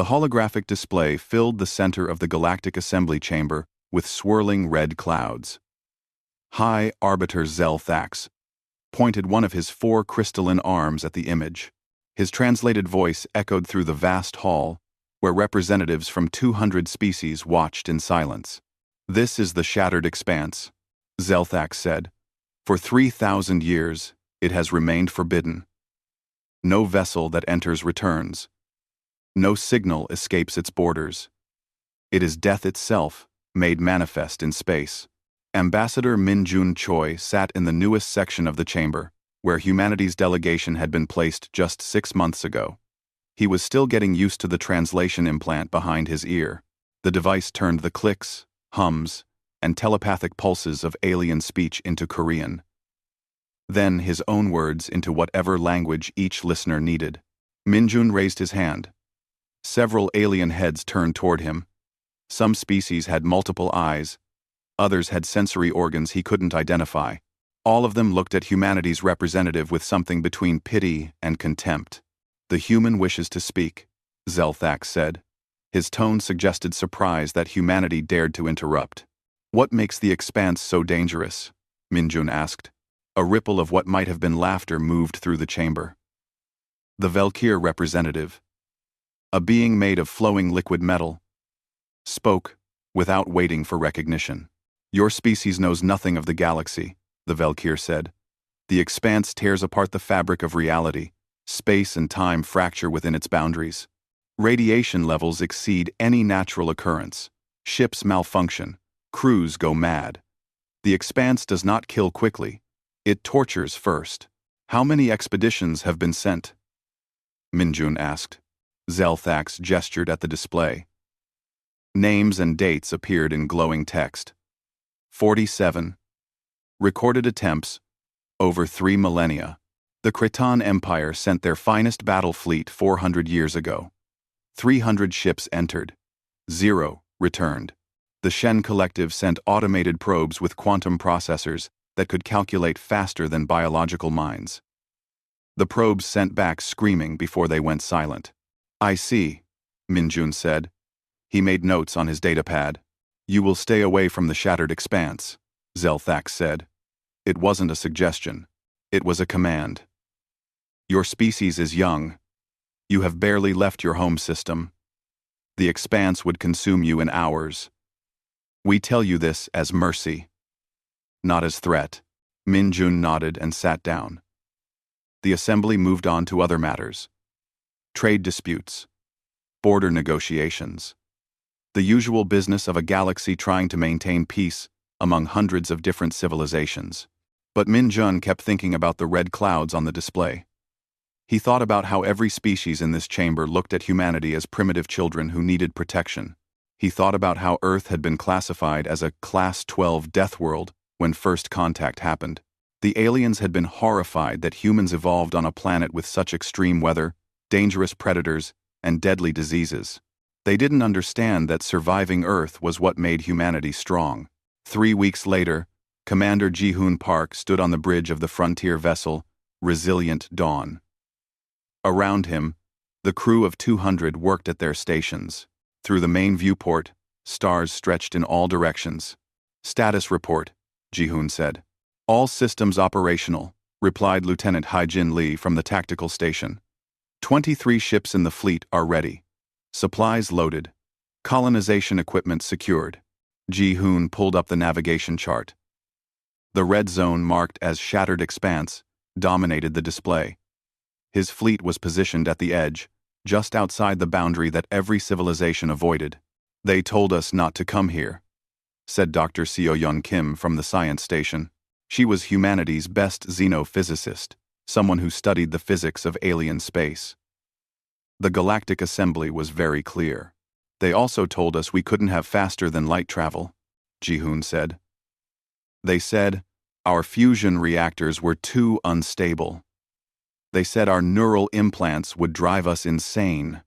The holographic display filled the center of the galactic assembly chamber with swirling red clouds. High Arbiter Zelthax pointed one of his 4 crystalline arms at the image. His translated voice echoed through the vast hall, where representatives from 200 species watched in silence. "This is the Shattered Expanse," Zelthax said. "For 3,000 years, it has remained forbidden. No vessel that enters returns. No signal escapes its borders. It is death itself, made manifest in space." Ambassador Min-Jun Choi sat in the newest section of the chamber, where humanity's delegation had been placed just 6 months ago. He was still getting used to the translation implant behind his ear. The device turned the clicks, hums, and telepathic pulses of alien speech into Korean. Then his own words into whatever language each listener needed. Min-Jun raised his hand. Several alien heads turned toward him. Some species had multiple eyes. Others had sensory organs he couldn't identify. All of them looked at humanity's representative with something between pity and contempt. "The human wishes to speak," Zelthax said. His tone suggested surprise that humanity dared to interrupt. "What makes the expanse so dangerous?" Min-Jun asked. A ripple of what might have been laughter moved through the chamber. The Valkyr representative, a being made of flowing liquid metal, spoke without waiting for recognition. "Your species knows nothing of the galaxy," the Valkyr said. "The expanse tears apart the fabric of reality. Space and time fracture within its boundaries. Radiation levels exceed any natural occurrence. Ships malfunction. Crews go mad. The expanse does not kill quickly. It tortures first. How many expeditions have been sent?" Min-Jun asked. Zelthax gestured at the display. Names and dates appeared in glowing text. 47. Recorded attempts, over 3 millennia. The Cretan Empire sent their finest battle fleet 400 years ago. 300 ships entered. 0 returned. The Shen Collective sent automated probes with quantum processors that could calculate faster than biological minds. The probes sent back screaming before they went silent. "I see," Min-Jun said. He made notes on his datapad. "You will stay away from the Shattered Expanse," Zelthax said. It wasn't a suggestion. It was a command. "Your species is young. You have barely left your home system. The expanse would consume you in hours. We tell you this as mercy, not as threat." Min-Jun nodded and sat down. The assembly moved on to other matters. Trade disputes. Border negotiations. The usual business of a galaxy trying to maintain peace among hundreds of different civilizations. But Min-Jun kept thinking about the red clouds on the display. He thought about how every species in this chamber looked at humanity as primitive children who needed protection. He thought about how Earth had been classified as a Class 12 death world when first contact happened. The aliens had been horrified that humans evolved on a planet with such extreme weather, dangerous predators, and deadly diseases. They didn't understand that surviving Earth was what made humanity strong. 3 weeks later, Commander Ji-hoon Park stood on the bridge of the frontier vessel, Resilient Dawn. Around him, the crew of 200 worked at their stations. Through the main viewport, stars stretched in all directions. "Status report," Ji-hoon said. "All systems operational," replied Lieutenant Hai-Jin Lee from the tactical station. 23 ships in the fleet are ready. Supplies loaded. Colonization equipment secured. Ji-hoon pulled up the navigation chart. The red zone marked as Shattered Expanse dominated the display. His fleet was positioned at the edge, just outside the boundary that every civilization avoided. "They told us not to come here," said Dr. Seo-yeon Kim from the science station. She was humanity's best xenophysicist, someone who studied the physics of alien space. The Galactic Assembly was very clear. "They also told us we couldn't have faster-than-light travel," Ji-hoon said. "They said our fusion reactors were too unstable. They said our neural implants would drive us insane.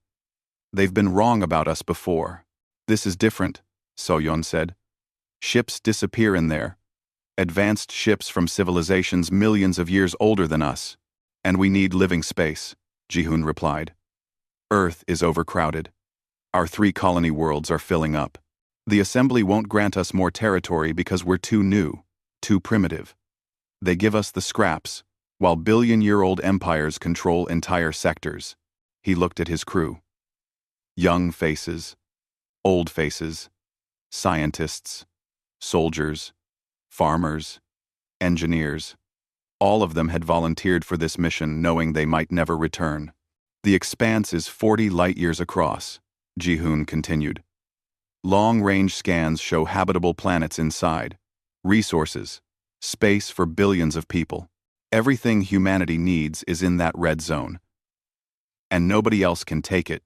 They've been wrong about us before. This is different," So-yeon said. "Ships disappear in there. Advanced ships from civilizations millions of years older than us. And we need living space," Ji-hoon replied. "Earth is overcrowded. Our 3 colony worlds are filling up. The assembly won't grant us more territory because we're too new, too primitive. They give us the scraps, while billion-year-old empires control entire sectors. He looked at his crew. Young faces, old faces, scientists, soldiers, farmers, engineers. All of them had volunteered for this mission knowing they might never return. The expanse is 40 light-years across, Ji-hoon continued. Long-range scans show habitable planets inside, resources, space for billions of people. Everything humanity needs is in that red zone. And nobody else can take it.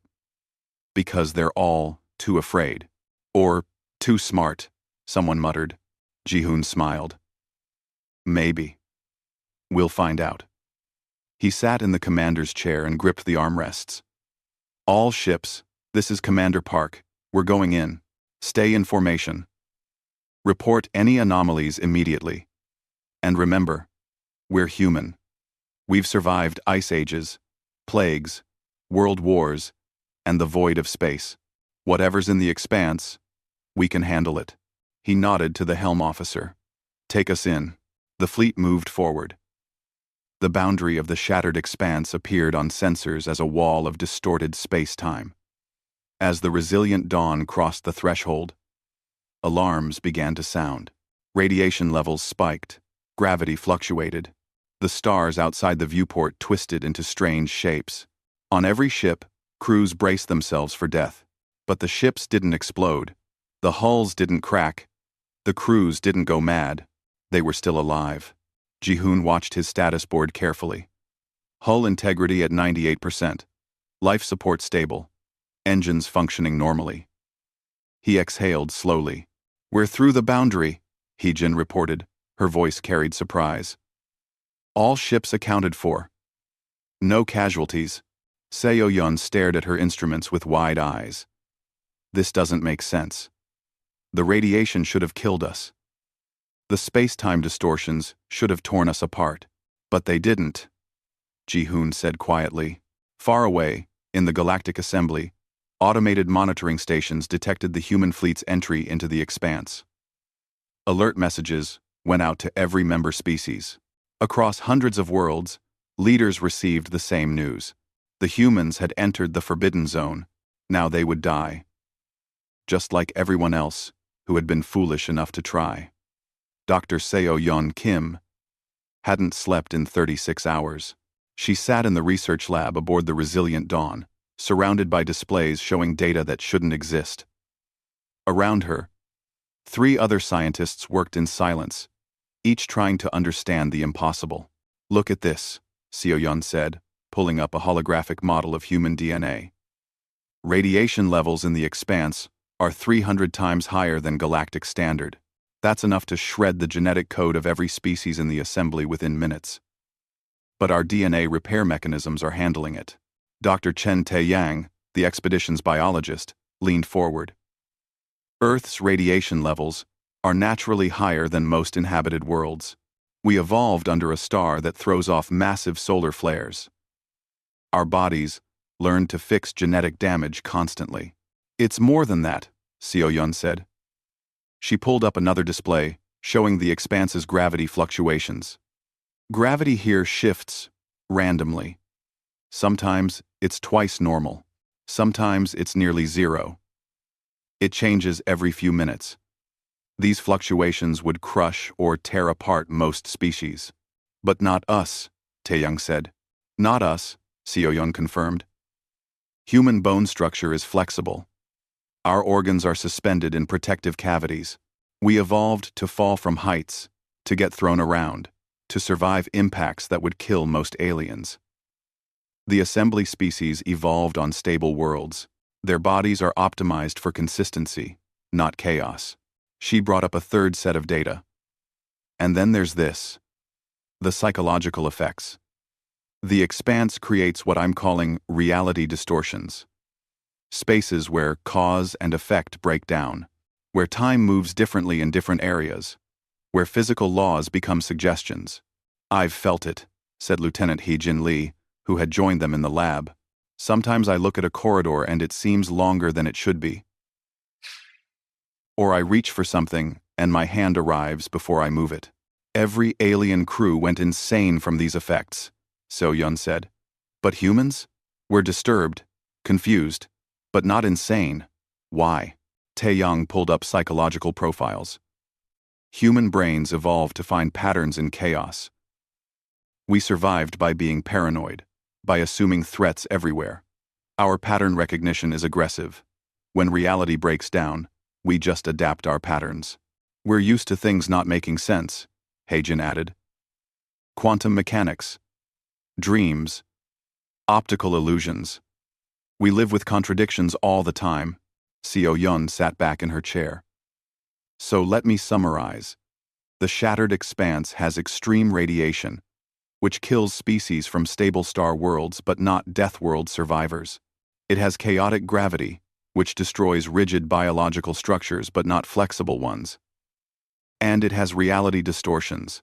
Because they're all too afraid. Or too smart, someone muttered. Ji-hoon smiled. Maybe. We'll find out. He sat in the commander's chair and gripped the armrests. All ships, this is Commander Park. We're going in. Stay in formation. Report any anomalies immediately. And remember, we're human. We've survived ice ages, plagues, world wars, and the void of space. Whatever's in the expanse, we can handle it. He nodded to the helm officer. Take us in. The fleet moved forward. The boundary of the shattered expanse appeared on sensors as a wall of distorted space-time. As the resilient dawn crossed the threshold, alarms began to sound. Radiation levels spiked, gravity fluctuated. The stars outside the viewport twisted into strange shapes. On every ship, crews braced themselves for death. But the ships didn't explode. The hulls didn't crack. The crews didn't go mad. They were still alive. Ji-hoon watched his status board carefully. Hull integrity at 98%. Life support stable. Engines functioning normally. He exhaled slowly. We're through the boundary, Hee-jin reported. Her voice carried surprise. All ships accounted for. No casualties. Seo-yeon stared at her instruments with wide eyes. This doesn't make sense. The radiation should have killed us. The space-time distortions should have torn us apart. But they didn't, Ji-hoon said quietly. Far away, in the Galactic Assembly, automated monitoring stations detected the human fleet's entry into the expanse. Alert messages went out to every member species. Across hundreds of worlds, leaders received the same news. The humans had entered the forbidden zone. Now they would die. Just like everyone else who had been foolish enough to try. Dr. Seo-yeon Kim hadn't slept in 36 hours. She sat in the research lab aboard the Resilient Dawn, surrounded by displays showing data that shouldn't exist. Around her, 3 other scientists worked in silence, each trying to understand the impossible. Look at this, Seo-yeon said, pulling up a holographic model of human DNA. Radiation levels in the expanse are 300 times higher than galactic standard. That's enough to shred the genetic code of every species in the assembly within minutes. But our DNA repair mechanisms are handling it. Dr. Chen Tae-yang, the expedition's biologist, leaned forward. Earth's radiation levels are naturally higher than most inhabited worlds. We evolved under a star that throws off massive solar flares. Our bodies learned to fix genetic damage constantly. It's more than that, Seo-yeon said. She pulled up another display, showing the expanse's gravity fluctuations. Gravity here shifts randomly. Sometimes it's twice normal. Sometimes it's nearly zero. It changes every few minutes. These fluctuations would crush or tear apart most species. But not us, Tae-young said. Not us, Seo-yeon confirmed. Human bone structure is flexible. Our organs are suspended in protective cavities. We evolved to fall from heights, to get thrown around, to survive impacts that would kill most aliens. The assembly species evolved on stable worlds. Their bodies are optimized for consistency, not chaos. She brought up a third set of data. And then there's this. The psychological effects. The expanse creates what I'm calling reality distortions. Spaces where cause and effect break down, where time moves differently in different areas, where physical laws become suggestions. I've felt it, said Lieutenant Hee-jin Lee, who had joined them in the lab. Sometimes I look at a corridor and it seems longer than it should be. Or I reach for something and my hand arrives before I move it. Every alien crew went insane from these effects, So-Yun said. But humans? We're disturbed, confused, but not insane. Why? Tae-young pulled up psychological profiles. Human brains evolved to find patterns in chaos. We survived by being paranoid, by assuming threats everywhere. Our pattern recognition is aggressive. When reality breaks down, we just adapt our patterns. We're used to things not making sense, Heijin added. Quantum mechanics, dreams, optical illusions. We live with contradictions all the time. So-Yun sat back in her chair. So let me summarize. The shattered expanse has extreme radiation, which kills species from stable star worlds but not death world survivors. It has chaotic gravity, which destroys rigid biological structures but not flexible ones. And it has reality distortions,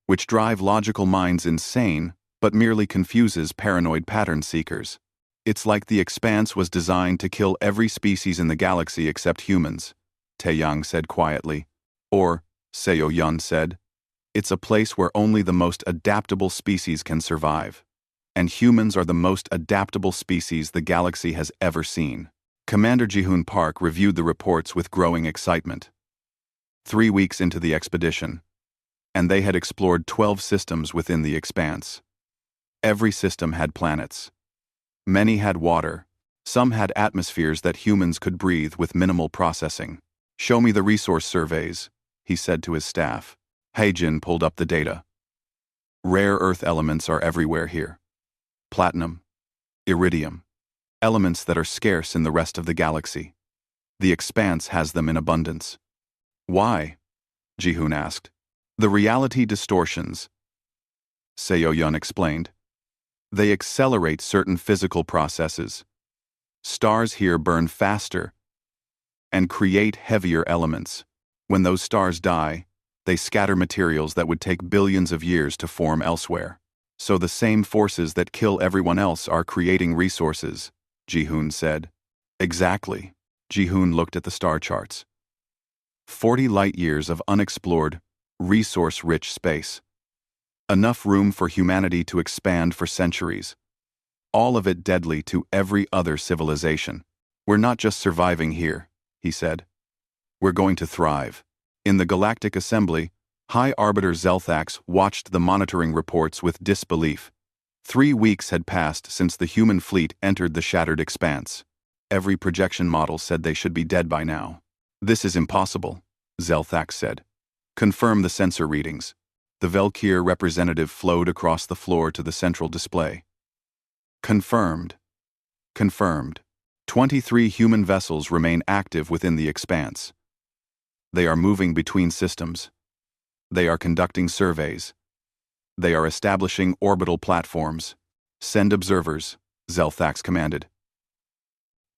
which drive logical minds insane but merely confuses paranoid pattern seekers. It's like the expanse was designed to kill every species in the galaxy except humans, Tae-young said quietly. Or, So-Yun said, it's a place where only the most adaptable species can survive. And humans are the most adaptable species the galaxy has ever seen. Commander Ji-hoon Park reviewed the reports with growing excitement. 3 weeks into the expedition, and they had explored 12 systems within the expanse. Every system had planets. Many had water. Some had atmospheres that humans could breathe with minimal processing. Show me the resource surveys, he said to his staff. Heijin pulled up the data. Rare earth elements are everywhere here. Platinum, iridium, elements that are scarce in the rest of the galaxy. The expanse has them in abundance. Why? Ji-hoon asked. The reality distortions, So-Yun explained. They accelerate certain physical processes. Stars here burn faster and create heavier elements. When those stars die, they scatter materials that would take billions of years to form elsewhere. So the same forces that kill everyone else are creating resources, Ji-hoon said. Exactly. Ji-hoon looked at the star charts. 40 light-years of unexplored, resource-rich space. Enough room for humanity to expand for centuries. All of it deadly to every other civilization. We're not just surviving here, he said. We're going to thrive. In the Galactic Assembly, High Arbiter Zelthax watched the monitoring reports with disbelief. 3 weeks had passed since the human fleet entered the shattered expanse. Every projection model said they should be dead by now. This is impossible, Zelthax said. Confirm the sensor readings. The Velkir representative flowed across the floor to the central display. Confirmed. Confirmed. 23 human vessels remain active within the expanse. They are moving between systems. They are conducting surveys. They are establishing orbital platforms. Send observers, Zelthax commanded.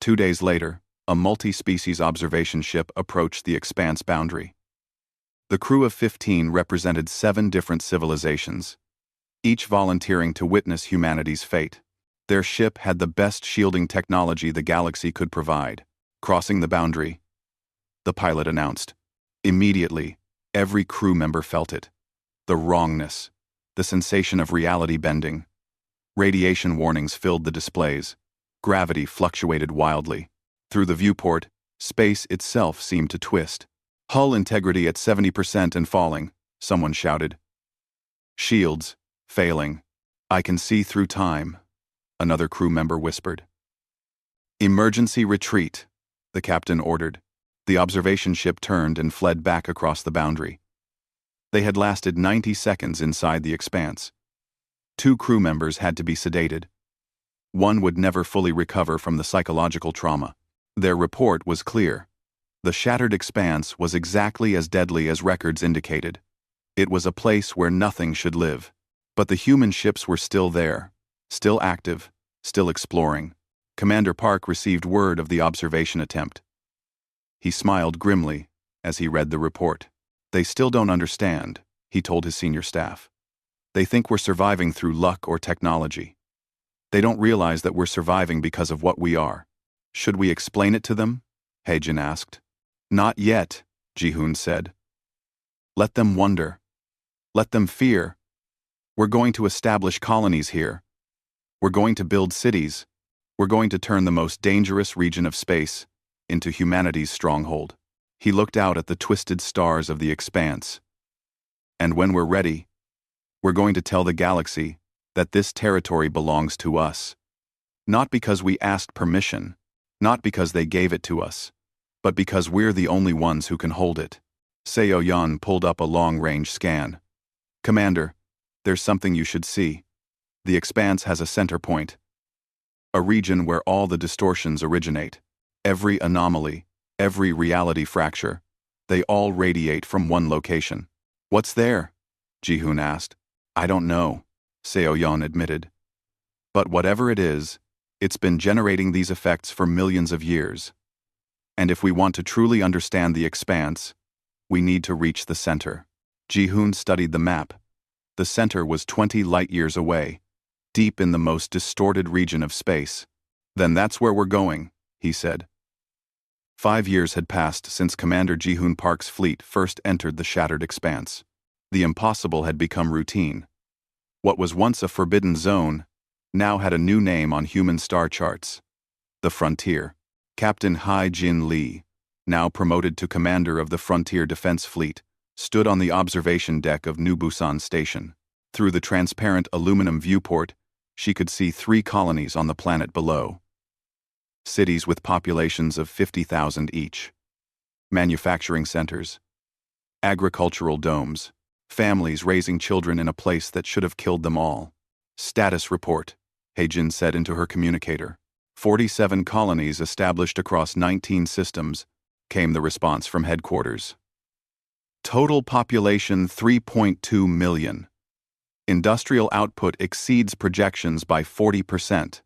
2 days later, a multi-species observation ship approached the expanse boundary. The crew of 15 represented 7 different civilizations, each volunteering to witness humanity's fate. Their ship had the best shielding technology the galaxy could provide. Crossing the boundary, the pilot announced. Immediately, every crew member felt it. The wrongness, the sensation of reality bending. Radiation warnings filled the displays. Gravity fluctuated wildly. Through the viewport, space itself seemed to twist. Hull integrity at 70% and falling, someone shouted. Shields, failing. I can see through time, another crew member whispered. Emergency retreat, the captain ordered. The observation ship turned and fled back across the boundary. They had lasted 90 seconds inside the expanse. 2 crew members had to be sedated. One would never fully recover from the psychological trauma. Their report was clear. The shattered expanse was exactly as deadly as records indicated. It was a place where nothing should live. But the human ships were still there, still active, still exploring. Commander Park received word of the observation attempt. He smiled grimly as he read the report. They still don't understand, he told his senior staff. They think we're surviving through luck or technology. They don't realize that we're surviving because of what we are. Should we explain it to them? Heijin asked. Not yet, Ji-hoon said. Let them wonder. Let them fear. We're going to establish colonies here. We're going to build cities. We're going to turn the most dangerous region of space into humanity's stronghold. He looked out at the twisted stars of the expanse. And when we're ready, we're going to tell the galaxy that this territory belongs to us. Not because we asked permission, not because they gave it to us, but because we're the only ones who can hold it. Seo-yeon pulled up a long-range scan. Commander, there's something you should see. The expanse has a center point. A region where all the distortions originate. Every anomaly, every reality fracture, they all radiate from one location. What's there? Ji-hoon asked. I don't know, Seo-yeon admitted. But whatever it is, it's been generating these effects for millions of years. And if we want to truly understand the expanse, we need to reach the center. Ji-hoon studied the map. The center was 20 light-years away, deep in the most distorted region of space. Then that's where we're going, he said. 5 years had passed since Commander Ji-hoon Park's fleet first entered the shattered expanse. The impossible had become routine. What was once a forbidden zone now had a new name on human star charts. The Frontier. Captain Hai-Jin Lee, now promoted to commander of the Frontier Defense Fleet, stood on the observation deck of New Busan Station. Through the transparent aluminum viewport, she could see 3 colonies on the planet below. Cities with populations of 50,000 each. Manufacturing centers. Agricultural domes. Families raising children in a place that should have killed them all. Status report, Heijin said into her communicator. 47 colonies established across 19 systems, came the response from headquarters. Total population 3.2 million. Industrial output exceeds projections by 40%.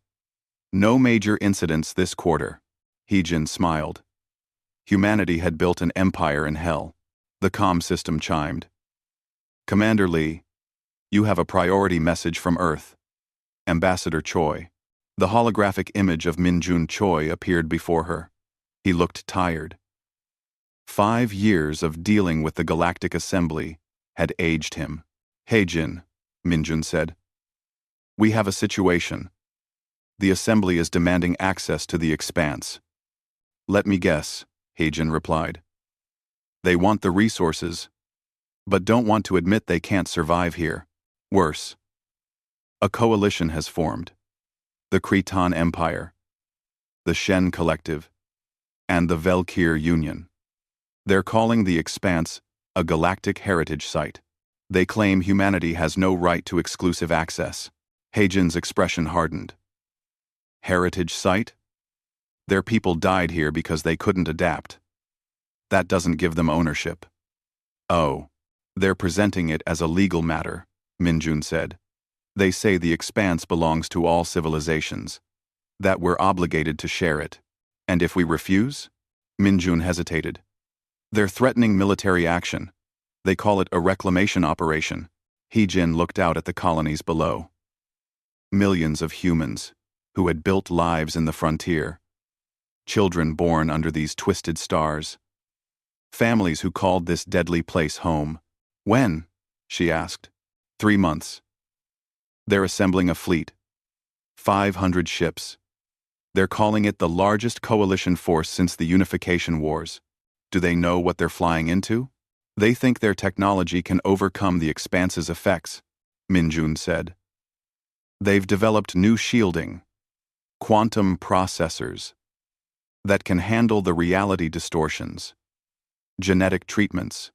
No major incidents this quarter. Heijin smiled. Humanity had built an empire in hell. The comm system chimed. Commander Lee, you have a priority message from Earth. Ambassador Choi. The holographic image of Min-jun Choi appeared before her. He looked tired. 5 years of dealing with the Galactic Assembly had aged him. Heijin, Min-jun said. We have a situation. The Assembly is demanding access to the expanse. Let me guess, Heijin replied. They want the resources, but don't want to admit they can't survive here. Worse. A coalition has formed. The Cretan Empire, the Shen Collective, and the Velkir Union. They're calling the expanse a galactic heritage site. They claim humanity has no right to exclusive access. Heijin's expression hardened. Heritage site? Their people died here because they couldn't adapt. That doesn't give them ownership. Oh, they're presenting it as a legal matter, Min-jun said. They say the expanse belongs to all civilizations, that we're obligated to share it. And if we refuse? Min-jun hesitated. They're threatening military action. They call it a reclamation operation. Heijin looked out at the colonies below. Millions of humans, who had built lives in the frontier. Children born under these twisted stars. Families who called this deadly place home. When? She asked. 3 months. They're assembling a fleet. 500 ships. They're calling it the largest coalition force since the Unification Wars. Do they know what they're flying into? They think their technology can overcome the expanse's effects, Min-jun said. They've developed new shielding, quantum processors, that can handle the reality distortions, genetic treatments,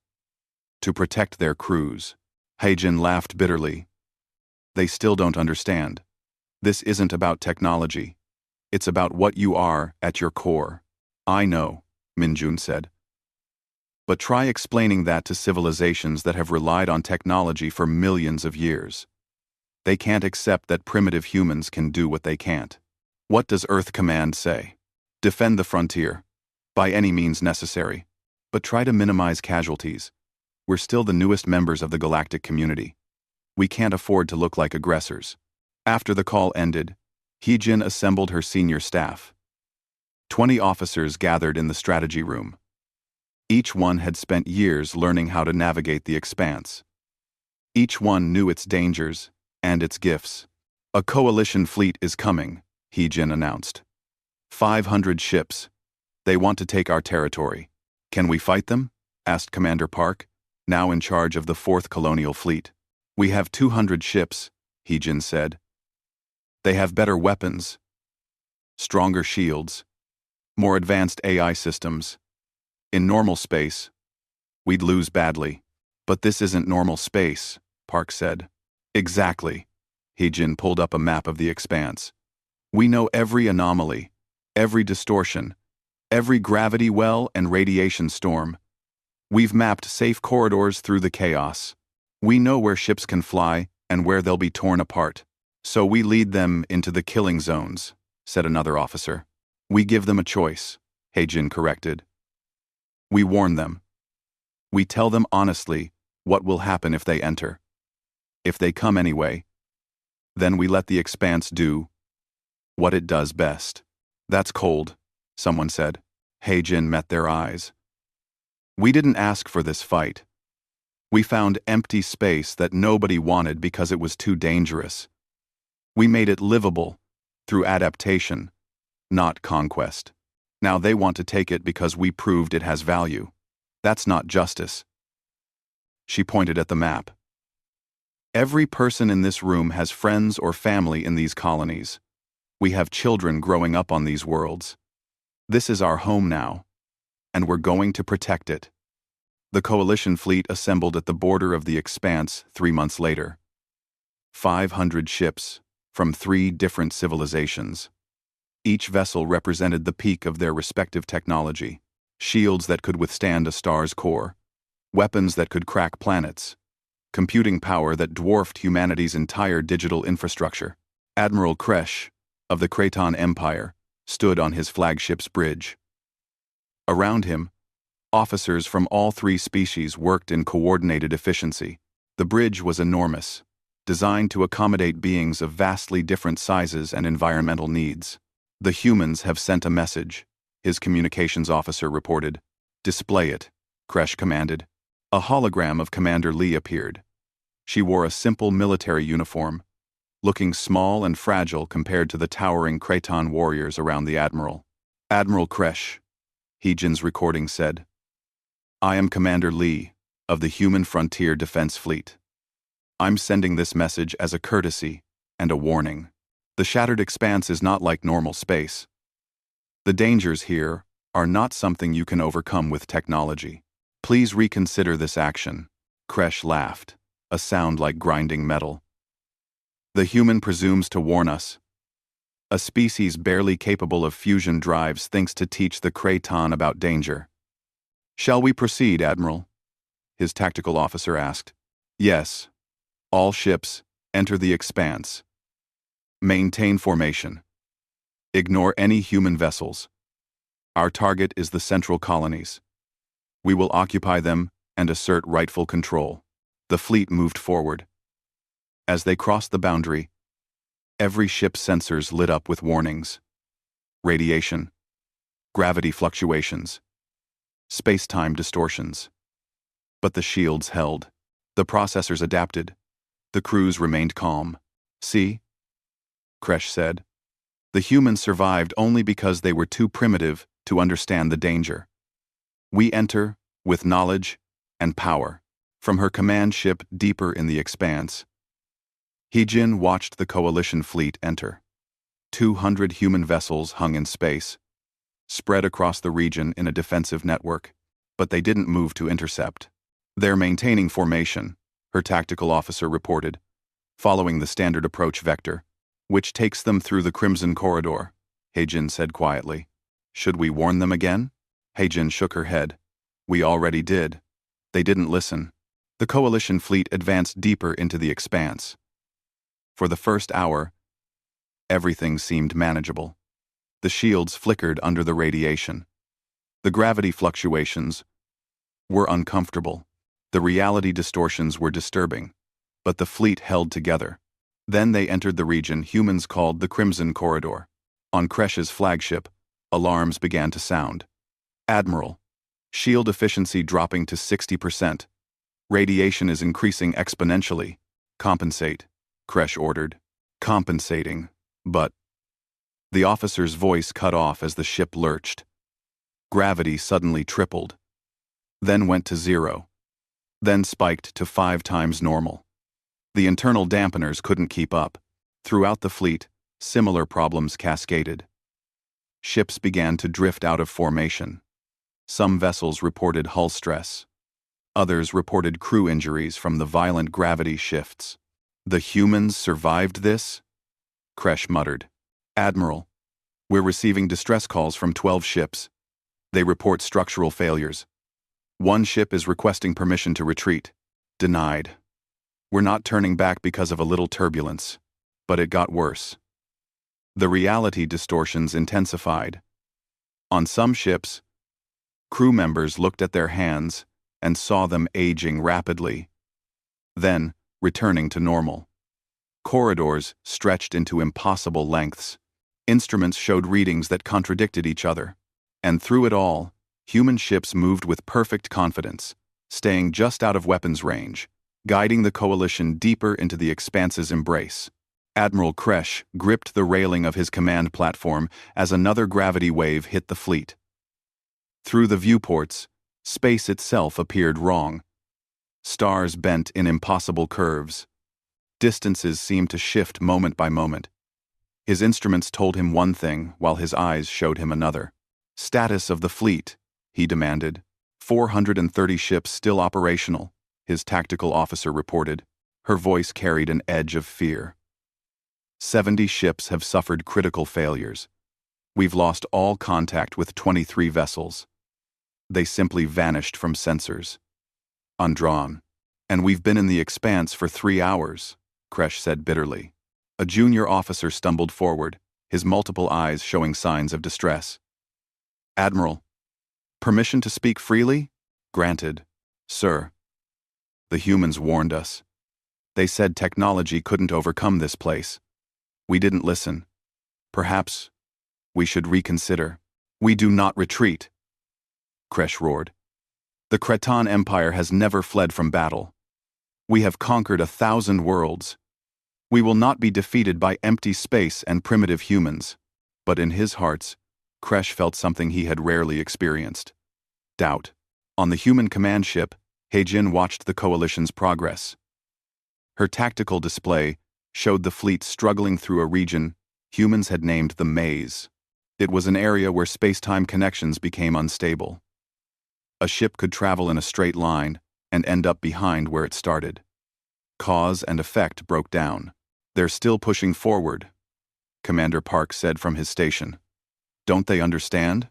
to protect their crews. Heijin laughed bitterly. They still don't understand. This isn't about technology. It's about what you are at your core. I know, Min-jun said. But try explaining that to civilizations that have relied on technology for millions of years. They can't accept that primitive humans can do what they can't. What does Earth Command say? Defend the frontier, by any means necessary. But try to minimize casualties. We're still the newest members of the galactic community. We can't afford to look like aggressors. After the call ended, Hee-jin assembled her senior staff. 20 officers gathered in the strategy room. Each one had spent years learning how to navigate the expanse. Each one knew its dangers and its gifts. A coalition fleet is coming, Hee-jin announced. 500 ships. They want to take our territory. Can we fight them? Asked Commander Park, now in charge of the 4th Colonial Fleet. We have 200 ships, Hee-jin said. They have better weapons, stronger shields, more advanced AI systems. In normal space, we'd lose badly. But this isn't normal space, Park said. Exactly. Hee-jin pulled up a map of the expanse. We know every anomaly, every distortion, every gravity well and radiation storm. We've mapped safe corridors through the chaos. We know where ships can fly and where they'll be torn apart. So we lead them into the killing zones, said another officer. We give them a choice, Hee-jin corrected. We warn them. We tell them honestly what will happen if they enter. If they come anyway, then we let the expanse do what it does best. That's cold, someone said. Hee-jin met their eyes. We didn't ask for this fight. We found empty space that nobody wanted because it was too dangerous. We made it livable through adaptation, not conquest. Now they want to take it because we proved it has value. That's not justice. She pointed at the map. Every person in this room has friends or family in these colonies. We have children growing up on these worlds. This is our home now, and we're going to protect it. The coalition fleet assembled at the border of the expanse 3 months later. 500 ships from 3 different civilizations. Each vessel represented the peak of their respective technology. Shields that could withstand a star's core, weapons that could crack planets, computing power that dwarfed humanity's entire digital infrastructure. Admiral Kresh, of the Kraton Empire, stood on his flagship's bridge. Around him, officers from all 3 species worked in coordinated efficiency. The bridge was enormous, designed to accommodate beings of vastly different sizes and environmental needs. The humans have sent a message, his communications officer reported. Display it, Kresh commanded. A hologram of Commander Lee appeared. She wore a simple military uniform, looking small and fragile compared to the towering Kraton warriors around the Admiral. Admiral Kresh, Hee-jin's recording said. I am Commander Lee, of the Human Frontier Defense Fleet. I'm sending this message as a courtesy and a warning. The shattered expanse is not like normal space. The dangers here are not something you can overcome with technology. Please reconsider this action. Kresh laughed, a sound like grinding metal. The human presumes to warn us. A species barely capable of fusion drives thinks to teach the Kraton about danger. Shall we proceed, Admiral? His tactical officer asked. Yes. All ships, enter the expanse. Maintain formation. Ignore any human vessels. Our target is the central colonies. We will occupy them and assert rightful control. The fleet moved forward. As they crossed the boundary, every ship's sensors lit up with warnings. Radiation, gravity fluctuations, space-time distortions. But the shields held. The processors adapted. The crews remained calm. See? Kresh said. The humans survived only because they were too primitive to understand the danger. We enter with knowledge and power. From her command ship deeper in the expanse, Hee-jin watched the coalition fleet enter. 200 human vessels hung in space, spread across the region in a defensive network, but they didn't move to intercept. They're maintaining formation, her tactical officer reported, following the standard approach vector, which takes them through the Crimson Corridor, Hee-jin said quietly. Should we warn them again? Hee-jin shook her head. We already did. They didn't listen. The coalition fleet advanced deeper into the expanse. For the first hour, everything seemed manageable. The shields flickered under the radiation. The gravity fluctuations were uncomfortable. The reality distortions were disturbing, but the fleet held together. Then they entered the region humans called the Crimson Corridor. On Kresh's flagship, alarms began to sound. Admiral, shield efficiency dropping to 60%. Radiation is increasing exponentially. Compensate, Kresh ordered. Compensating, but... The officer's voice cut off as the ship lurched. Gravity suddenly tripled. Then went to 0. Then spiked to 5 times normal. The internal dampeners couldn't keep up. Throughout the fleet, similar problems cascaded. Ships began to drift out of formation. Some vessels reported hull stress. Others reported crew injuries from the violent gravity shifts. The humans survived this? Kresh muttered. Admiral, we're receiving distress calls from 12 ships. They report structural failures. One ship is requesting permission to retreat. Denied. We're not turning back because of a little turbulence. But it got worse. The reality distortions intensified. On some ships, crew members looked at their hands and saw them aging rapidly. Then, returning to normal. Corridors stretched into impossible lengths. Instruments showed readings that contradicted each other. And through it all, human ships moved with perfect confidence, staying just out of weapons range, guiding the coalition deeper into the expanse's embrace. Admiral Kresh gripped the railing of his command platform as another gravity wave hit the fleet. Through the viewports, space itself appeared wrong. Stars bent in impossible curves. Distances seemed to shift moment by moment. His instruments told him one thing while his eyes showed him another. Status of the fleet, he demanded. 430 ships still operational, his tactical officer reported. Her voice carried an edge of fear. 70 ships have suffered critical failures. We've lost all contact with 23 vessels. They simply vanished from sensors. Undrawn. And we've been in the expanse for 3 hours, Kresh said bitterly. A junior officer stumbled forward, his multiple eyes showing signs of distress. Admiral, permission to speak freely? Granted, sir. The humans warned us. They said technology couldn't overcome this place. We didn't listen. Perhaps we should reconsider. We do not retreat. Kresh roared. The Cretan Empire has never fled from battle. We have conquered 1,000 worlds. We will not be defeated by empty space and primitive humans. But in his hearts, Kresh felt something he had rarely experienced. Doubt. On the human command ship, Heijin watched the coalition's progress. Her tactical display showed the fleet struggling through a region humans had named the Maze. It was an area where space-time connections became unstable. A ship could travel in a straight line and end up behind where it started. Cause and effect broke down. They're still pushing forward, Commander Park said from his station. Don't they understand?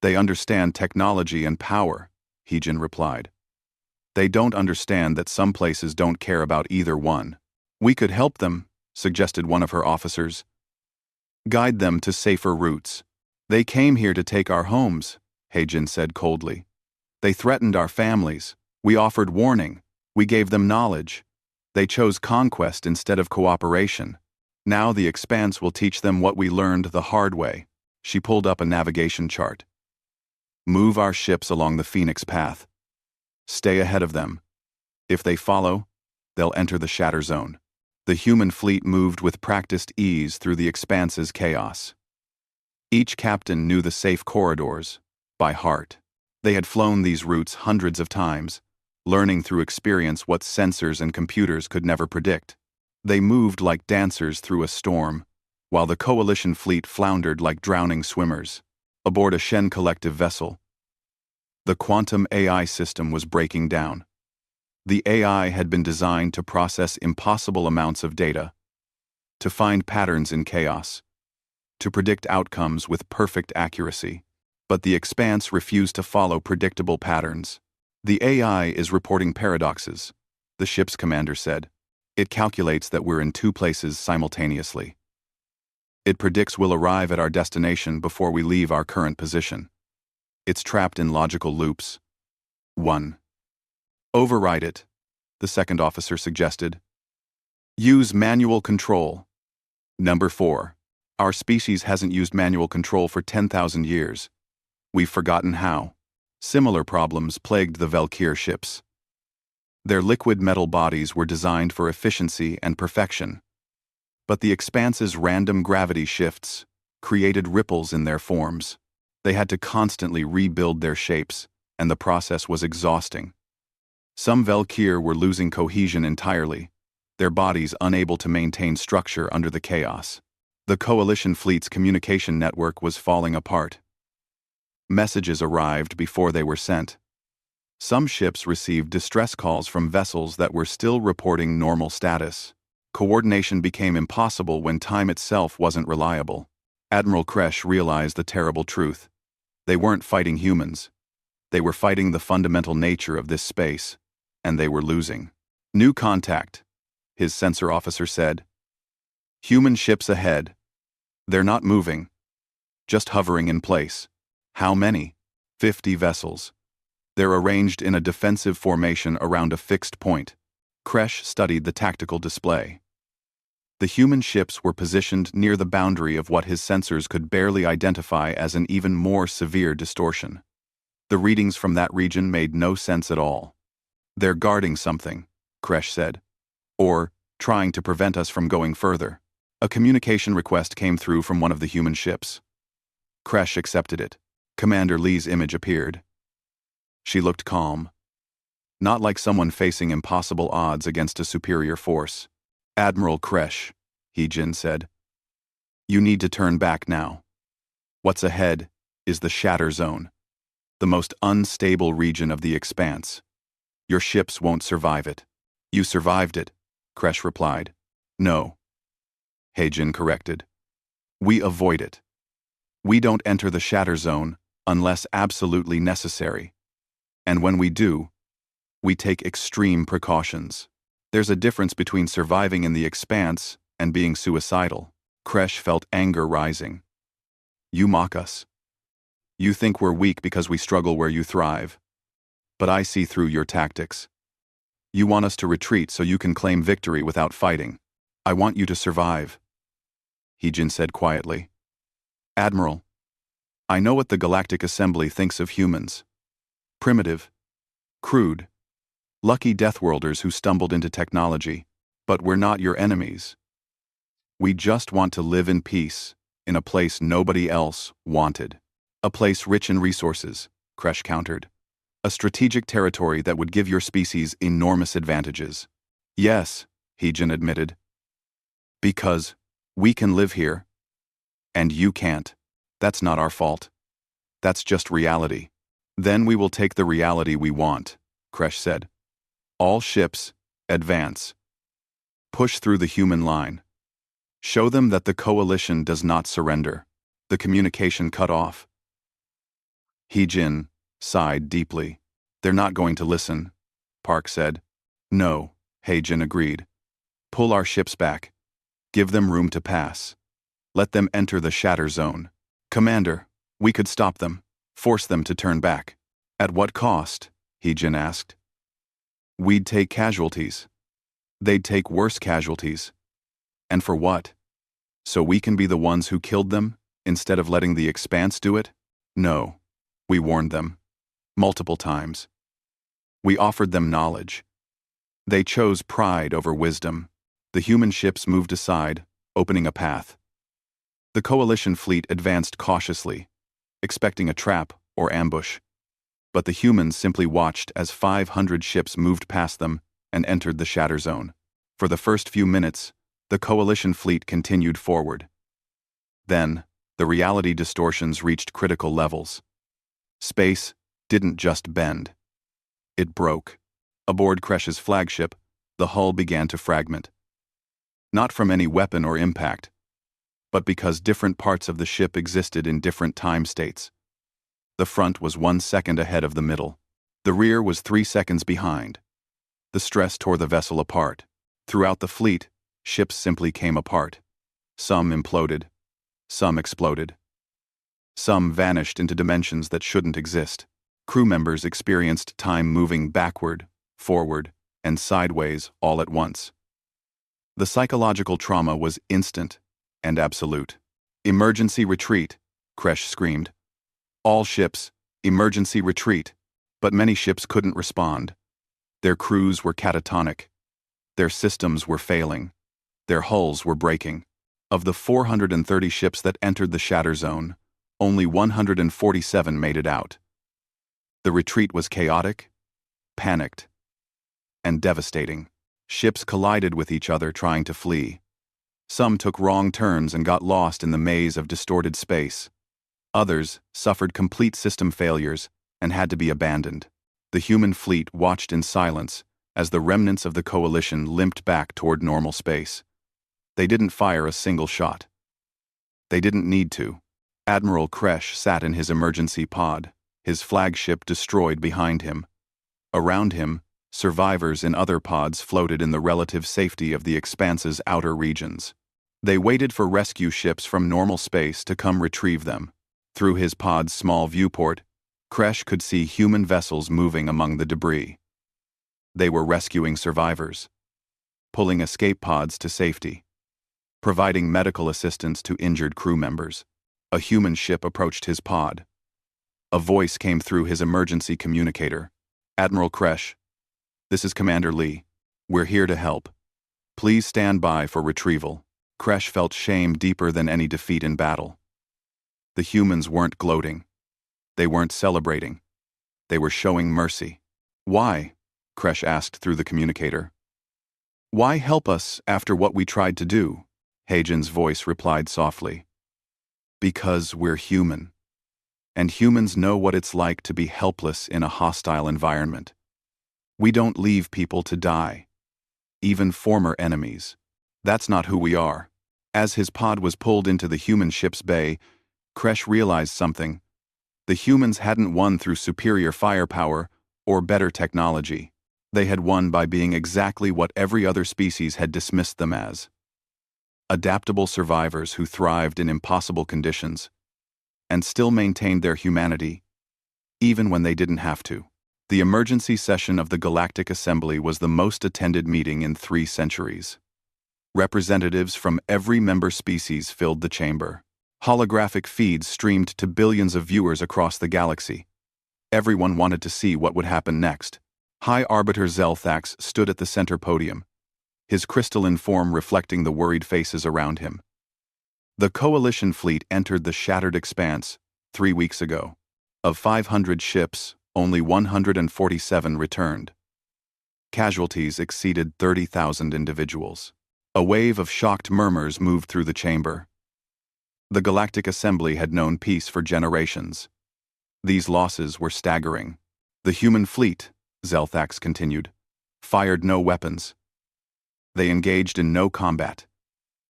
They understand technology and power, Heijin replied. They don't understand that some places don't care about either one. We could help them, suggested one of her officers. Guide them to safer routes. They came here to take our homes, Heijin said coldly. They threatened our families. We offered warning. We gave them knowledge. They chose conquest instead of cooperation. Now the Expanse will teach them what we learned the hard way. She pulled up a navigation chart. Move our ships along the Phoenix path. Stay ahead of them. If they follow, they'll enter the shatter zone. The human fleet moved with practiced ease through the Expanse's chaos. Each captain knew the safe corridors by heart. They had flown these routes hundreds of times, learning through experience what sensors and computers could never predict. They moved like dancers through a storm, while the coalition fleet floundered like drowning swimmers, aboard a Shen collective vessel. The quantum AI system was breaking down. The AI had been designed to process impossible amounts of data, to find patterns in chaos, to predict outcomes with perfect accuracy. But the Expanse refused to follow predictable patterns. The AI is reporting paradoxes, the ship's commander said. It calculates that we're in 2 places simultaneously. It predicts we'll arrive at our destination before we leave our current position. It's trapped in logical loops. 1. Override it, the second officer suggested. Use manual control. Number 4. Our species hasn't used manual control for 10,000 years. We've forgotten how. Similar problems plagued the Valkyr ships. Their liquid metal bodies were designed for efficiency and perfection. But the Expanse's random gravity shifts created ripples in their forms. They had to constantly rebuild their shapes, and the process was exhausting. Some Valkyr were losing cohesion entirely, their bodies unable to maintain structure under the chaos. The Coalition fleet's communication network was falling apart. Messages arrived before they were sent. Some ships received distress calls from vessels that were still reporting normal status. Coordination became impossible when time itself wasn't reliable. Admiral Kresh realized the terrible truth. They weren't fighting humans. They were fighting the fundamental nature of this space, and they were losing. New contact, his sensor officer said. Human ships ahead. They're not moving, just hovering in place. How many? 50 vessels. They're arranged in a defensive formation around a fixed point. Kresh studied the tactical display. The human ships were positioned near the boundary of what his sensors could barely identify as an even more severe distortion. The readings from that region made no sense at all. They're guarding something, Kresh said. Or trying to prevent us from going further. A communication request came through from one of the human ships. Kresh accepted it. Commander Lee's image appeared. She looked calm. Not like someone facing impossible odds against a superior force. Admiral Kresh, Heejin said. You need to turn back now. What's ahead is the Shatter Zone, the most unstable region of the Expanse. Your ships won't survive it. You survived it, Kresh replied. No. Heijin corrected. We avoid it. We don't enter the Shatter Zone unless absolutely necessary. And when we do, we take extreme precautions. There's a difference between surviving in the Expanse and being suicidal. Kresh felt anger rising. You mock us. You think we're weak because we struggle where you thrive. But I see through your tactics. You want us to retreat so you can claim victory without fighting. I want you to survive. Heejin said quietly. Admiral, I know what the Galactic Assembly thinks of humans. Primitive. Crude. Lucky Deathworlders who stumbled into technology. But we're not your enemies. We just want to live in peace, in a place nobody else wanted. A place rich in resources, Kresh countered. A strategic territory that would give your species enormous advantages. Yes, Heejin admitted. Because we can live here. And you can't. That's not our fault. That's just reality. Then we will take the reality we want, Kresh said. All ships, advance. Push through the human line. Show them that the Coalition does not surrender. The communication cut off. Heejin sighed deeply. They're not going to listen, Park said. No, Heijin agreed. Pull our ships back. Give them room to pass. Let them enter the Shatter Zone. Commander, we could stop them, force them to turn back. At what cost? Heejin asked. We'd take casualties. They'd take worse casualties. And for what? So we can be the ones who killed them, instead of letting the Expanse do it? No. We warned them. Multiple times. We offered them knowledge. They chose pride over wisdom. The human ships moved aside, opening a path. The Coalition fleet advanced cautiously, expecting a trap or ambush. But the humans simply watched as 500 ships moved past them and entered the Shatter Zone. For the first few minutes, the Coalition fleet continued forward. Then, the reality distortions reached critical levels. Space didn't just bend. It broke. Aboard Kresh's flagship, the hull began to fragment. Not from any weapon or impact, but because different parts of the ship existed in different time states. The front was 1 second ahead of the middle. The rear was 3 seconds behind. The stress tore the vessel apart. Throughout the fleet, ships simply came apart. Some imploded. Some exploded. Some vanished into dimensions that shouldn't exist. Crew members experienced time moving backward, forward, and sideways all at once. The psychological trauma was instant and absolute. "Emergency retreat," Kresh screamed. "All ships, emergency retreat," but many ships couldn't respond. Their crews were catatonic. Their systems were failing. Their hulls were breaking. Of the 430 ships that entered the shatter zone, only 147 made it out. The retreat was chaotic, panicked, and devastating. Ships collided with each other trying to flee. Some took wrong turns and got lost in the maze of distorted space. Others suffered complete system failures and had to be abandoned. The human fleet watched in silence as the remnants of the coalition limped back toward normal space. They didn't fire a single shot. They didn't need to. Admiral Kresh sat in his emergency pod, his flagship destroyed behind him. Around him, survivors in other pods floated in the relative safety of the Expanse's outer regions. They waited for rescue ships from normal space to come retrieve them. Through his pod's small viewport, Kresh could see human vessels moving among the debris. They were rescuing survivors, pulling escape pods to safety, providing medical assistance to injured crew members. A human ship approached his pod. A voice came through his emergency communicator. "Admiral Kresh, this is Commander Lee. We're here to help. Please stand by for retrieval." Kresh felt shame deeper than any defeat in battle. The humans weren't gloating. They weren't celebrating. They were showing mercy. "Why?" Kresh asked through the communicator. "Why help us after what we tried to do?" Hagen's voice replied softly. "Because we're human. And humans know what it's like to be helpless in a hostile environment. We don't leave people to die. Even former enemies. That's not who we are." As his pod was pulled into the human ship's bay, Kresh realized something. The humans hadn't won through superior firepower or better technology. They had won by being exactly what every other species had dismissed them as. Adaptable survivors who thrived in impossible conditions and still maintained their humanity, even when they didn't have to. The emergency session of the Galactic Assembly was the most attended meeting in 3 centuries. Representatives from every member species filled the chamber. Holographic feeds streamed to billions of viewers across the galaxy. Everyone wanted to see what would happen next. High Arbiter Zelthax stood at the center podium, his crystalline form reflecting the worried faces around him. The Coalition fleet entered the shattered expanse 3 weeks ago. Of 500 ships, only 147 returned. Casualties exceeded 30,000 individuals. A wave of shocked murmurs moved through the chamber. The Galactic Assembly had known peace for generations. These losses were staggering. "The human fleet," Zelthax continued, "fired no weapons. They engaged in no combat.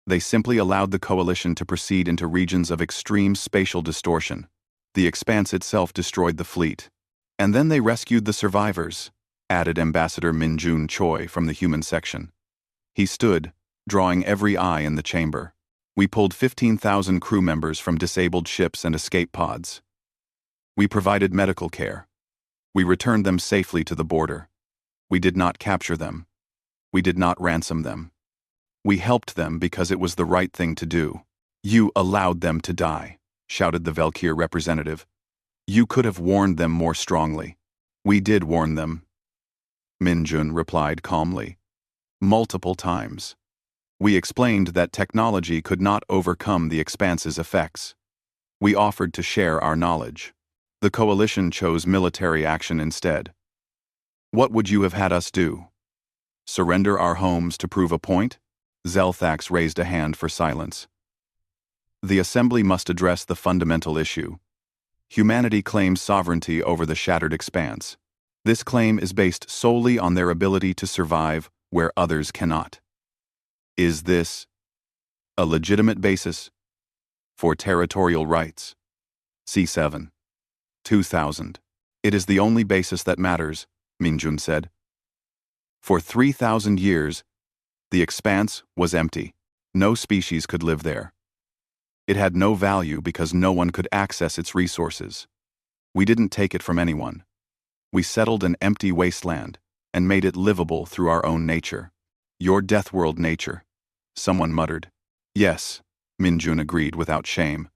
They simply allowed the Coalition to proceed into regions of extreme spatial distortion. The Expanse itself destroyed the fleet. And then they rescued the survivors," added Ambassador Minjun Choi from the human section. He stood, drawing every eye in the chamber. "We pulled 15,000 crew members from disabled ships and escape pods. We provided medical care. We returned them safely to the border. We did not capture them. We did not ransom them. We helped them because it was the right thing to do." "You allowed them to die," shouted the Valkyr representative. "You could have warned them more strongly." "We did warn them," Minjun replied calmly. "Multiple times. We explained that technology could not overcome the Expanse's effects. We offered to share our knowledge. The Coalition chose military action instead. What would you have had us do? Surrender our homes to prove a point?" Zelthax raised a hand for silence. "The Assembly must address the fundamental issue. Humanity claims sovereignty over the shattered expanse. This claim is based solely on their ability to survive where others cannot. Is this a legitimate basis for territorial rights?" C7. 2000. "It is the only basis that matters," Minjun said. "For 3,000 years, the expanse was empty. No species could live there. It had no value because no one could access its resources. We didn't take it from anyone. We settled an empty wasteland and made it livable through our own nature. Your Deathworld nature," someone muttered. Yes, Minjun agreed without shame.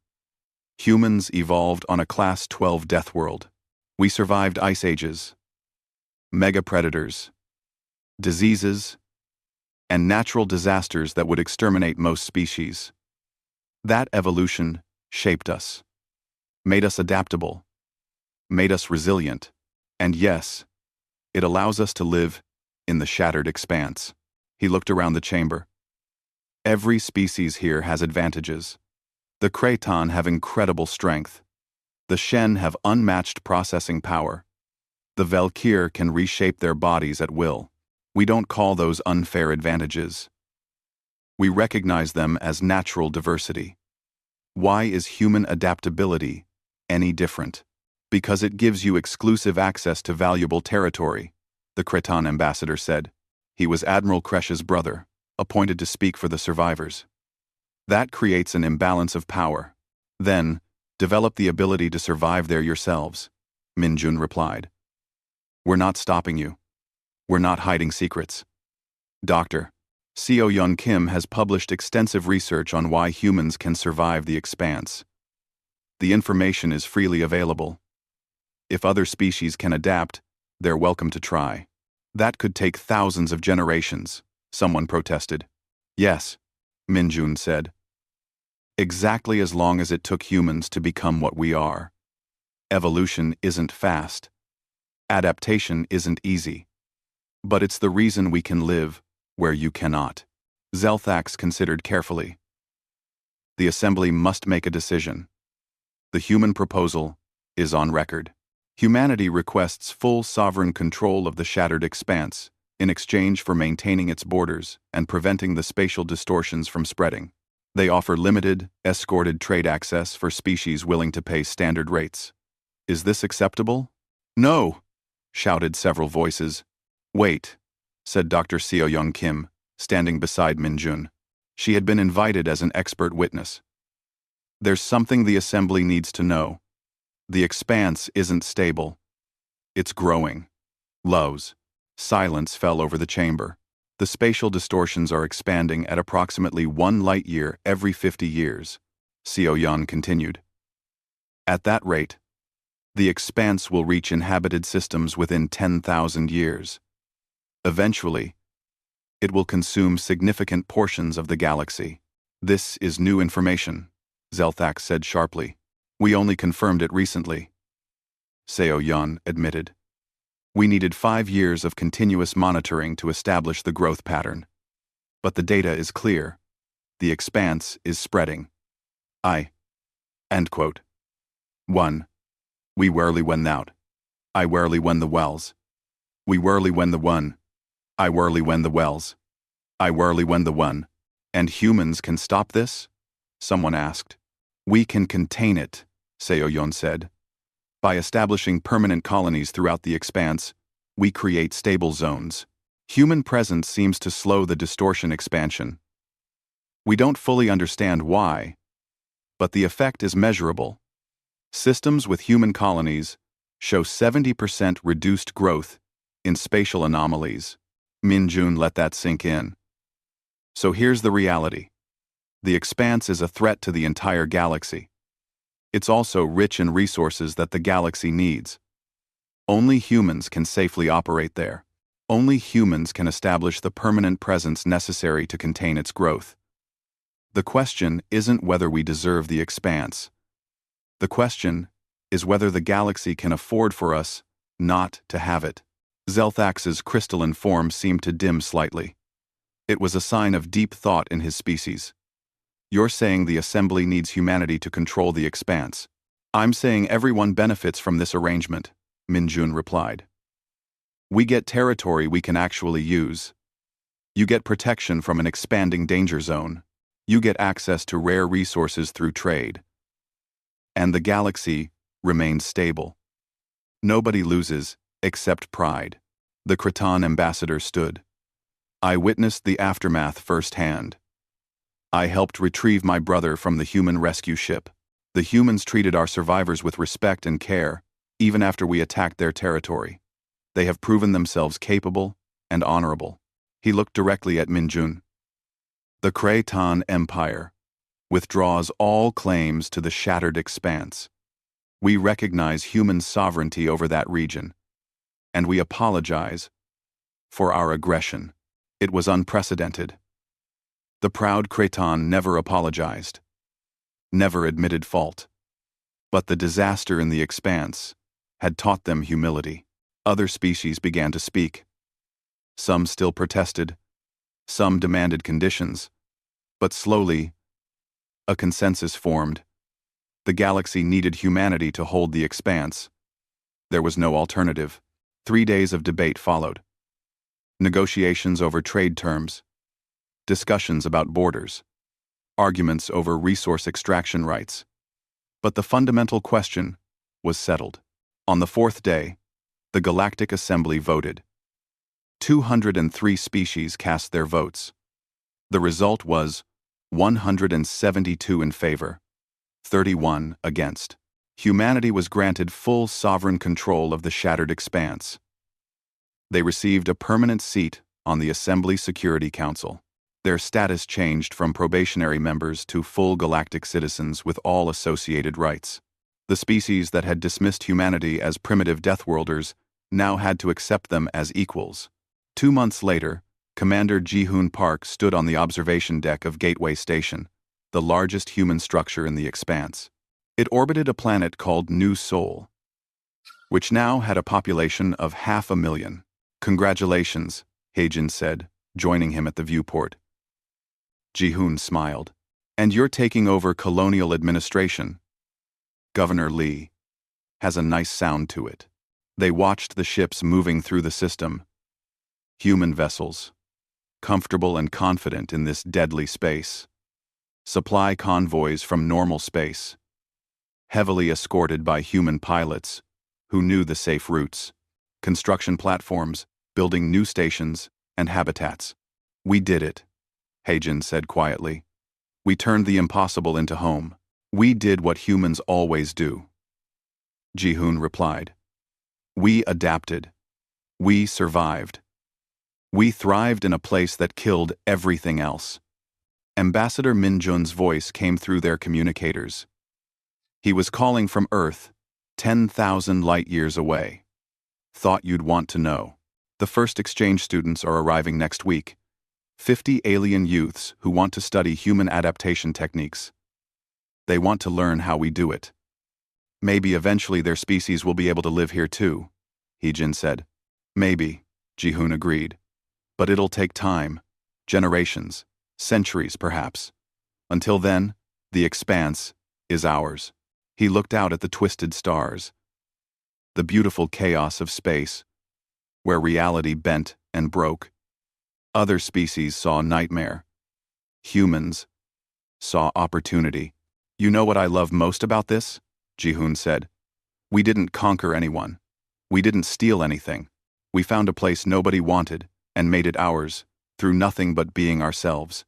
Humans evolved on a Class 12 death world. We survived ice ages, mega predators, diseases, and natural disasters that would exterminate most species. That evolution shaped us, made us adaptable, made us resilient, and yes, it allows us to live in the shattered expanse. He looked around the chamber. Every species here has advantages. The Kraton have incredible strength. The Shen have unmatched processing power. The Valkyr can reshape their bodies at will. We don't call those unfair advantages. We recognize them as natural diversity. Why is human adaptability any different? Because it gives you exclusive access to valuable territory, the Kraton ambassador said. He was Admiral Kresh's brother, appointed to speak for the survivors. That creates an imbalance of power. Then, develop the ability to survive there yourselves, Minjun replied. We're not stopping you. We're not hiding secrets. Dr. Seo Young Kim has published extensive research on why humans can survive the expanse. The information is freely available. If other species can adapt, they're welcome to try. That could take thousands of generations, someone protested. Yes, Minjun said. Exactly as long as it took humans to become what we are. Evolution isn't fast. Adaptation isn't easy. But it's the reason we can live where you cannot. Zelthax considered carefully. The Assembly must make a decision. The human proposal is on record. Humanity requests full sovereign control of the shattered expanse in exchange for maintaining its borders and preventing the spatial distortions from spreading. They offer limited, escorted trade access for species willing to pay standard rates. Is this acceptable? No, shouted several voices. Wait, said Dr. Seo Young Kim, standing beside Minjun. She had been invited as an expert witness. There's something the Assembly needs to know. The expanse isn't stable. It's growing. Lows. Silence fell over the chamber. The spatial distortions are expanding at approximately 1 light-year every 50 years, Seo Yan continued. At that rate, the expanse will reach inhabited systems within 10,000 years. Eventually, it will consume significant portions of the galaxy. This is new information, Zelthax said sharply. We only confirmed it recently. Seo Yan admitted. We needed 5 years of continuous monitoring to establish the growth pattern. But the data is clear. The expanse is spreading. End quote. 1. We whirly when out. I whirly when the wells. We whirly when the one. I whirly when the wells. I whirly when the one. And humans can stop this? Someone asked. We can contain it, Seo Yon said. By establishing permanent colonies throughout the expanse, we create stable zones. Human presence seems to slow the distortion expansion. We don't fully understand why, but the effect is measurable. Systems with human colonies show 70% reduced growth in spatial anomalies. Minjun let that sink in. So here's the reality. The expanse is a threat to the entire galaxy. It's also rich in resources that the galaxy needs. Only humans can safely operate there. Only humans can establish the permanent presence necessary to contain its growth. The question isn't whether we deserve the expanse. The question is whether the galaxy can afford for us not to have it. Zelthax's crystalline form seemed to dim slightly. It was a sign of deep thought in his species. You're saying the Assembly needs humanity to control the expanse. I'm saying everyone benefits from this arrangement, Minjun replied. We get territory we can actually use. You get protection from an expanding danger zone. You get access to rare resources through trade. And the galaxy remains stable. Nobody loses, except pride. The Kraton ambassador stood. I witnessed the aftermath firsthand. I helped retrieve my brother from the human rescue ship. The humans treated our survivors with respect and care, even after we attacked their territory. They have proven themselves capable and honorable. He looked directly at Minjun. The Cretan Empire withdraws all claims to the shattered expanse. We recognize human sovereignty over that region, and we apologize for our aggression. It was unprecedented. The proud Cretan never apologized, never admitted fault. But the disaster in the expanse had taught them humility. Other species began to speak. Some still protested, some demanded conditions, but slowly, a consensus formed. The galaxy needed humanity to hold the expanse. There was no alternative. 3 days of debate followed. Negotiations over trade terms, discussions about borders, arguments over resource extraction rights. But the fundamental question was settled. On the 4th day, the Galactic Assembly voted. 203 species cast their votes. The result was 172 in favor, 31 against. Humanity was granted full sovereign control of the shattered expanse. They received a permanent seat on the Assembly Security Council. Their status changed from probationary members to full galactic citizens with all associated rights. The species that had dismissed humanity as primitive deathworlders now had to accept them as equals. 2 months later, Commander Ji-hoon Park stood on the observation deck of Gateway Station, the largest human structure in the expanse. It orbited a planet called New Sol, which now had a population of 500,000. "Congratulations," Heijin said, joining him at the viewport. Ji-hoon smiled. "And you're taking over colonial administration." Governor Lee has a nice sound to it. They watched the ships moving through the system. Human vessels, comfortable and confident in this deadly space. Supply convoys from normal space, heavily escorted by human pilots who knew the safe routes. Construction platforms, building new stations and habitats. "We did it," Heijin said quietly. "We turned the impossible into home. We did what humans always do." Ji-hoon replied. "We adapted. We survived. We thrived in a place that killed everything else." Ambassador Min-jun's voice came through their communicators. He was calling from Earth, 10,000 light-years away. "Thought you'd want to know. The first exchange students are arriving next week. 50 alien youths who want to study human adaptation techniques. They want to learn how we do it. Maybe eventually their species will be able to live here too," Heijin said. "Maybe," Ji-hoon agreed. "But it'll take time, generations, centuries perhaps. Until then, the expanse is ours." He looked out at the twisted stars, the beautiful chaos of space, where reality bent and broke. Other species saw nightmare. Humans saw opportunity. "You know what I love most about this?" Ji-hoon said. "We didn't conquer anyone. We didn't steal anything. We found a place nobody wanted and made it ours through nothing but being ourselves.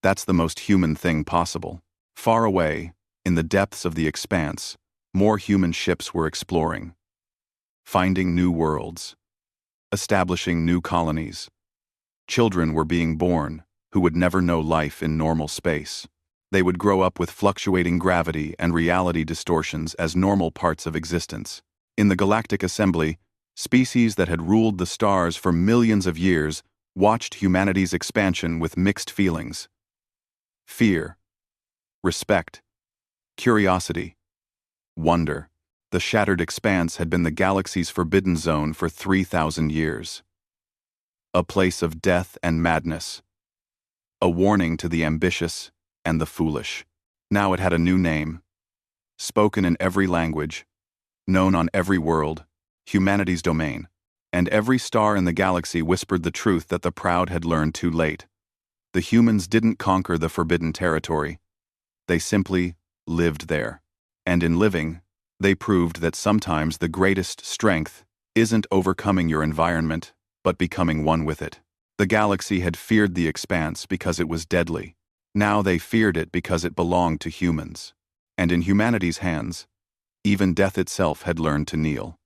That's the most human thing possible." Far away, in the depths of the expanse, more human ships were exploring, finding new worlds, establishing new colonies. Children were being born who would never know life in normal space. They would grow up with fluctuating gravity and reality distortions as normal parts of existence. In the Galactic Assembly, species that had ruled the stars for millions of years watched humanity's expansion with mixed feelings. Fear, respect, curiosity, wonder. The shattered expanse had been the galaxy's forbidden zone for 3,000 years. A place of death and madness. A warning to the ambitious and the foolish. Now it had a new name. Spoken in every language, known on every world, humanity's domain. And every star in the galaxy whispered the truth that the proud had learned too late. The humans didn't conquer the forbidden territory. They simply lived there. And in living, they proved that sometimes the greatest strength isn't overcoming your environment, but becoming one with it. The galaxy had feared the expanse because it was deadly. Now they feared it because it belonged to humans. And in humanity's hands, even death itself had learned to kneel.